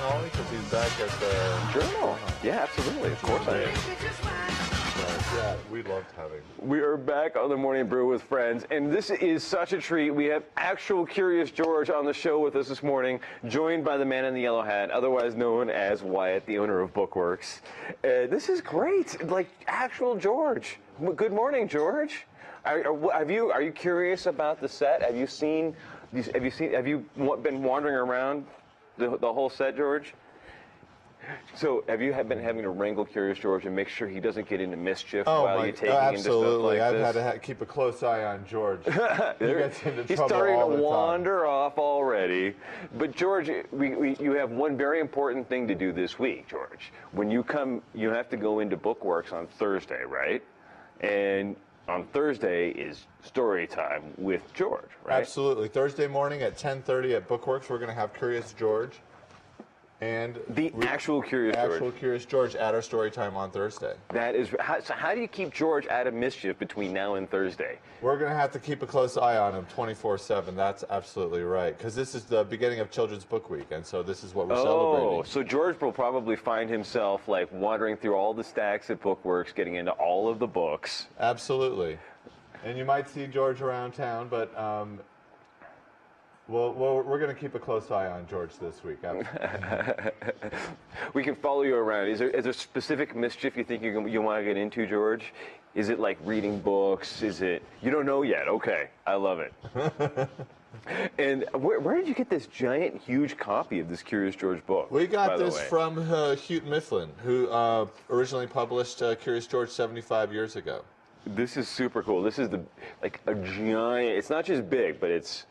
Ollie? Because he's back at the Journal. Yeah, absolutely. Of course I am. Yeah, we loved having. We are back on the Morning Brew with friends, and this is such a treat. We have actual Curious George on the show with us this morning, joined by the man in the yellow hat, otherwise known as Wyatt, the owner of Bookworks. This is great, like actual George. Good morning, George. Are you curious about the set? Have you seen these? Have you been wandering around the whole set, George? So, have you been having to wrangle Curious George and make sure he doesn't get into mischief while you're taking him to stuff like this? I've had to keep a close eye on George. He's starting to wander off already. But George, you have one very important thing to do this week, George. When you come, you have to go into Bookworks on Thursday, right? And on Thursday is story time with George, right? Absolutely. Thursday morning at 10:30 at Bookworks, we're going to have Curious George. And actual Curious George at our story time on Thursday. That is. So how do you keep George out of mischief between now and Thursday? We're going to have to keep a close eye on him 24/7. That's absolutely right. Because this is the beginning of Children's Book Week, and so this is what we're celebrating. Oh, so George will probably find himself like wandering through all the stacks at Bookworks, getting into all of the books. Absolutely. And you might see George around town, but well, we're going to keep a close eye on George this week. We can follow you around. Is there specific mischief you think you want to get into, George? Is it like reading books? Is it... You don't know yet. Okay. I love it. And where did you get this giant, huge copy of this Curious George book? We got this from Hugh Mifflin, who originally published Curious George 75 years ago. This is super cool. This is like a giant... It's not just big, but it's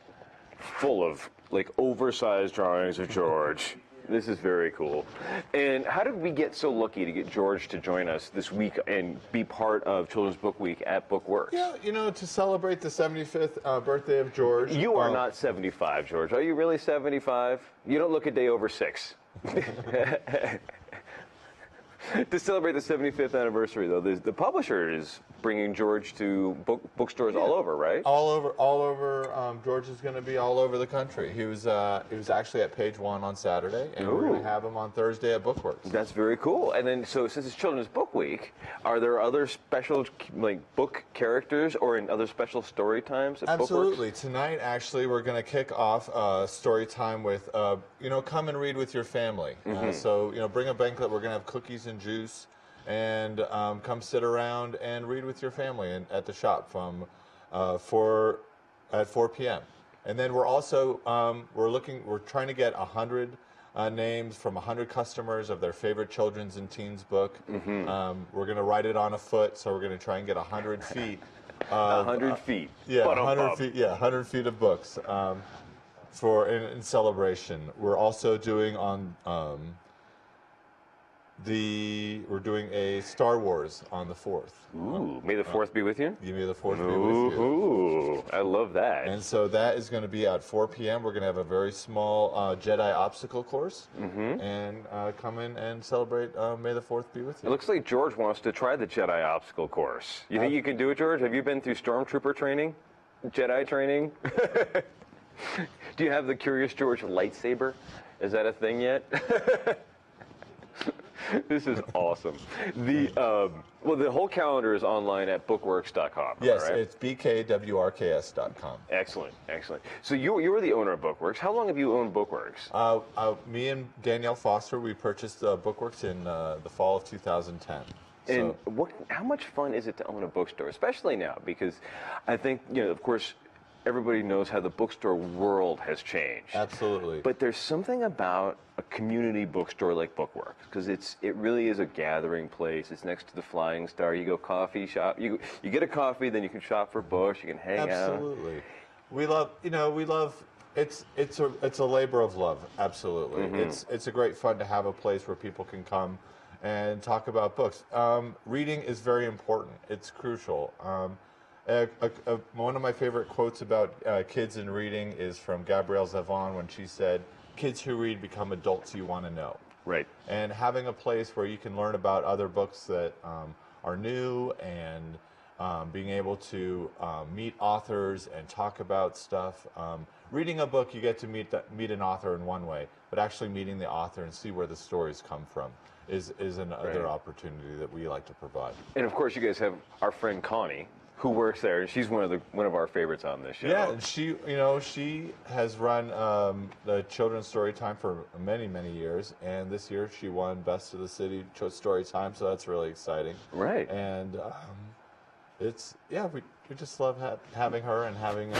full of like oversized drawings of George. This is very cool. And how did we get so lucky to get George to join us this week and be part of Children's Book Week at Bookworks? Yeah, to celebrate the 75th birthday of George. You are not 75, George. Are you really 75? You don't look a day over 6. To celebrate the 75th anniversary, though, the publisher is bringing George to bookstores all over, right? All over. George is going to be all over the country. He was actually at Page One on Saturday, and we're going to have him on Thursday at Bookworks. That's very cool. And then, so since it's Children's Book Week, are there other special book characters or in other special story times at Absolutely. Bookworks? Tonight, actually, we're going to kick off story time with come and read with your family. So bring a banquet. We're going to have cookies and juice, and come sit around and read with your family at the shop from 4 p.m. And then we're also we're trying to get 100 names from 100 customers of their favorite children's and teens book. We're going to write it on a foot, so we're going to try and get 100 feet. 100 feet. Yeah, 100 feet. Yeah, 100 feet of books in celebration. We're also doing we're doing a Star Wars on the 4th. Ooh, may the 4th be with you? May the 4th be with you. Ooh, I love that. And so that is going to be at 4 p.m. We're going to have a very small Jedi obstacle course, and come in and celebrate May the 4th be with you. It looks like George wants to try the Jedi obstacle course. You think you can do it, George? Have you been through Stormtrooper training? Jedi training? Do you have the Curious George lightsaber? Is that a thing yet? This is awesome. The whole calendar is online at bookworks.com. Yes, right? it's bkwrks.com. Excellent. So you were the owner of Bookworks. How long have you owned Bookworks? Me and Danielle Foster, we purchased Bookworks in the fall of 2010. And how much fun is it to own a bookstore, especially now? Because I think, of course, everybody knows how the bookstore world has changed. Absolutely. But there's something about a community bookstore like Bookworks, because it really is a gathering place. It's next to the Flying Star. You go coffee shop. You get a coffee, then you can shop for books. You can hang out. Absolutely. We love. It's a labor of love. Absolutely. It's a great fun to have a place where people can come and talk about books. Reading is very important. It's crucial. One of my favorite quotes about kids and reading is from Gabrielle Zavon when she said, "Kids who read become adults you want to know." Right. And having a place where you can learn about other books that are new, and being able to meet authors and talk about stuff reading a book, you get to meet an author in one way, but actually meeting the author and see where the stories come from is another opportunity that we like to provide. And of course, you guys have our friend Connie, who works there, and she's one of our favorites on this show. Yeah, and she has run the children's story time for many years, and this year she won Best of the City Story Time, so that's really exciting. Right. And we just love having her and having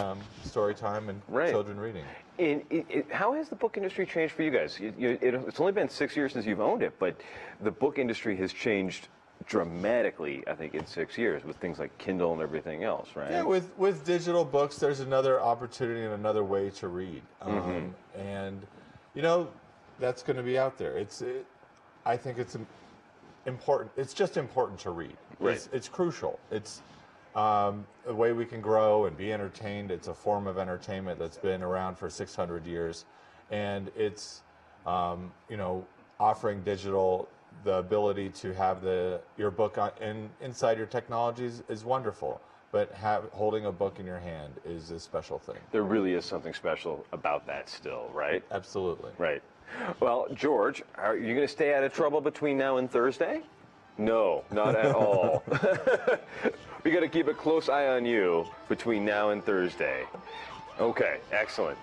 story time and children reading. And how has the book industry changed for you guys? It's only been 6 years since you've owned it, but the book industry has changed dramatically, I think, in 6 years with things like Kindle and everything else, right? Yeah, with digital books, there's another opportunity and another way to read, and that's going to be out there. I think it's important. It's just important to read. Right. It's crucial. It's a way we can grow and be entertained. It's a form of entertainment that's been around for 600 years, and it's offering digital. The ability to have your book inside your technologies is wonderful, but holding a book in your hand is a special thing. There really is something special about that still, right? Absolutely. Right. Well, George, are you going to stay out of trouble between now and Thursday? No, not at all. We got to keep a close eye on you between now and Thursday. Okay, excellent.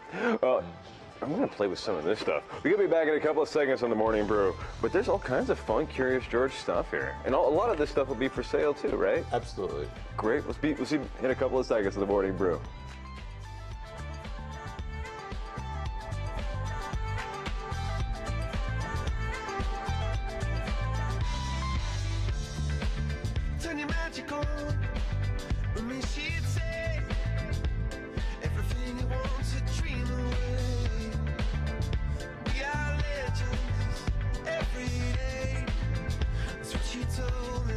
I'm going to play with some of this stuff. We're going to be back in a couple of seconds on the Morning Brew, but there's all kinds of fun, Curious George stuff here. And a lot of this stuff will be for sale too, right? Absolutely. Great. We'll see in a couple of seconds on the Morning Brew. Turn your magic on. With me, she'd say everything you want to dream away. We are legends every day. That's what she told me.